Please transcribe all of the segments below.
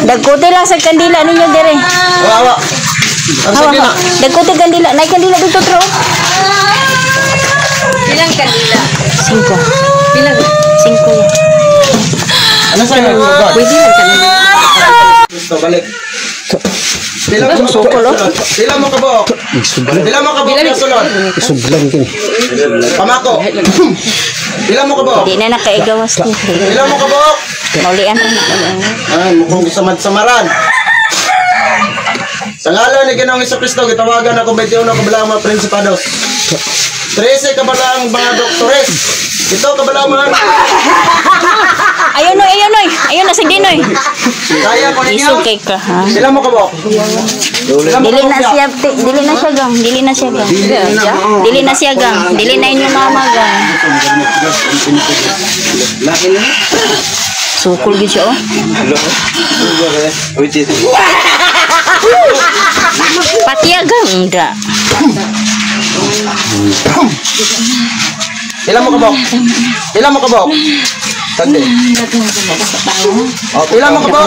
Dagkuti lang sa kandila ninyo dire. Awa. Ang sige na. Dagkuti kandila. Nay kandila dito tro. Bilang kandila. 5. Bilang 5. Ano sa'yo? Pwede lang kandila. Gusto, balik. Pila mo kabok. Pila mo kabok na sulod. Isuglan din. Pamako. Pila mo kabok. Di na nakaigawas ni. Pila mo kabok. Maulian. Ay, mukhang samad-samaran. Sa ngalan ni Ginoong Jesucristo, gitawagan ako 21 kabalang mga prinsipados. 13 kabalang mga doktores. Ito kabalang mga... Ayun noy, ayun noy. Ayun na si Dinoy. Kaya ko ninyo. Isugay ka ha. Pila mo kabok. Dili na siya, dili na siya gang, dili na siya gang. Dili na siya gang, dili na inyo mama gang. Sukul gid siya oh. Patiagang enggak. Pila mo kabok. Pila mo kabok. Tande. Oh, pila mo kabok.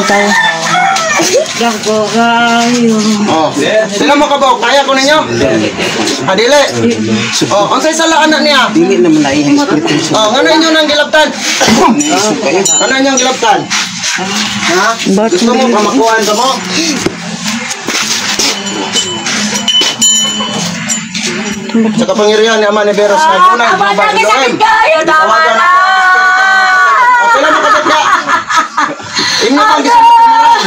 Oh, pila mo kabok. Kaya ko ninyo. Adile. Oh, unsay sala anak niya? Dili naman na ihang Oh, ngano inyo nang gilabtan? Ano inyong gilabtan? Ha? Gusto mo kamakuhan ka mo? Sa kapangyarihan ni Ama ni Beros na dunay mga Elohim. Tawagan ako. Pila mo kabok ka? Inyo kang gisalit kumaran.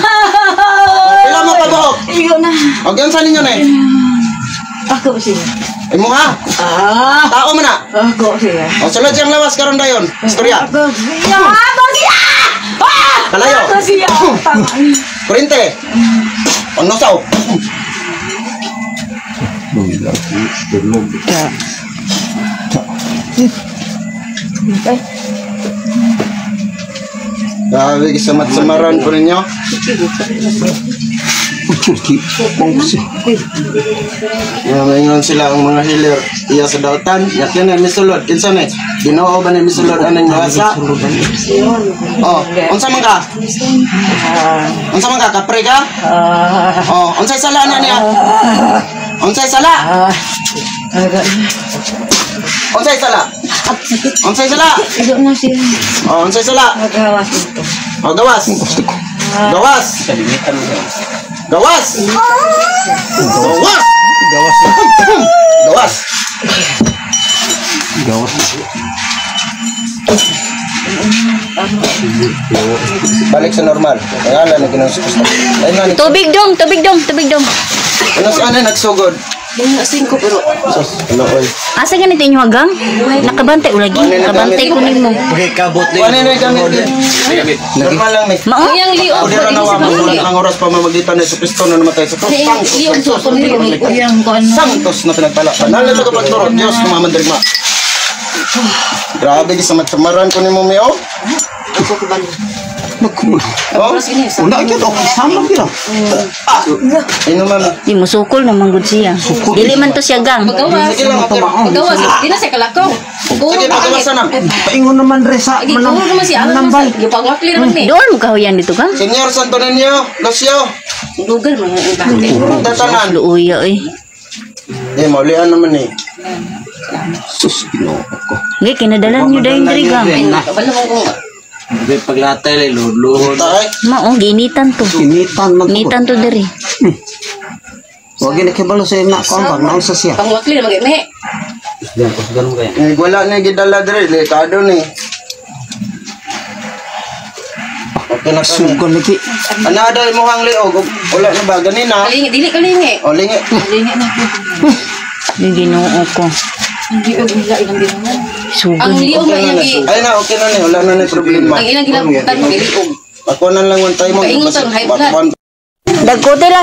Pila mo kabok? Iyo na. O, ganyan sa ninyo na eh. Ako siya. Imo ha? Tao mo na. Ako siya. O, sulod siyang lawas karon dayon. Istorya. Ako siya. Kalayo. Ako siya. Kurinte. Pangnosaw. Grabe, kisamat-samaran po ninyo. Ngayon sila ang mga healer. Iya sa dautan. Yakin na misulod. Kinsa na? Ginoo ba na misulod? Anong nasa? Oh, unsa man ka? Unsa man ka? Kapre ka? Oh, unsay sala na niya? Unsay sala? Unsay sala? Unsay sala? Iyo na siya. Oh, unsay sala? Magawas ito. Oh, gawas. Gawas. Gawas. Gawas. Gawas. Gawas. Balik sa normal. Ngalan na Ginoong Jesucristo. Ayun na ni. Tubig dong, tubig dong, tubig dong. Ano si Ana nagsugod? Asin ko pero. Ano oy? Asa ganito inyo hagang? Nakabantay ulagi. Nakabantay ko nimo. Okay, kabot din. Ano na gamit? Normal lang ni. Mao? Yang liog. O dira na wa ang oras pa mamagitan ni Jesucristo na namatay sa krus. Liog sa kundi yang kon. Santos na pinagpala. Nalala ka pagturo. Diyos kumamandirma. Grabe gisamat-samaran ko ni mo Mio. Oh, Una ito, sama kita. ino man. Di mo sukol naman gud siya. Dili man to siya gang. Gawas. Sige lang, okay. Gawas. Di na siya kalakaw. Sige, pagkawasan na. Paingon naman resa. Di ko naman siya. Manambal. Yung pangwakli naman ni. Doon mo kahuyan dito gang. Senyor Santo Niño, Lucio. Lugar mo yung bate. Datanan. Luuya eh. Maulian naman eh. Sus, ginoo ko. Ngay kinadalan niyo dayong diri gang. Kabalo mo kung Hindi paglatay, luhod-luhod. Tay. Mao ginitan to. Kinitan man. Ginitan to diri. Huwag yun nakibalo sa ina ko. Pag naon sa siya. pangwakli naman kayo. Mehe. Ganun kaya. Wala na gidala dire, delikado ni. Okay na kami. Sugon lagi. Anada mo hang liog. Wala na ba ganina? Kalingi. Dili kalingi. O lingi. Kalingi na ko. Yung Ginoo ko. Hindi ko bila ilang ginungan. Sugod. Ang liog mo yung Ay na, okay na ni. Wala na ni problema. ang ilang ginabutan mo liog. Ako na lang one time mo. Paingon sa high blood. Bakwan. Dagkuti lang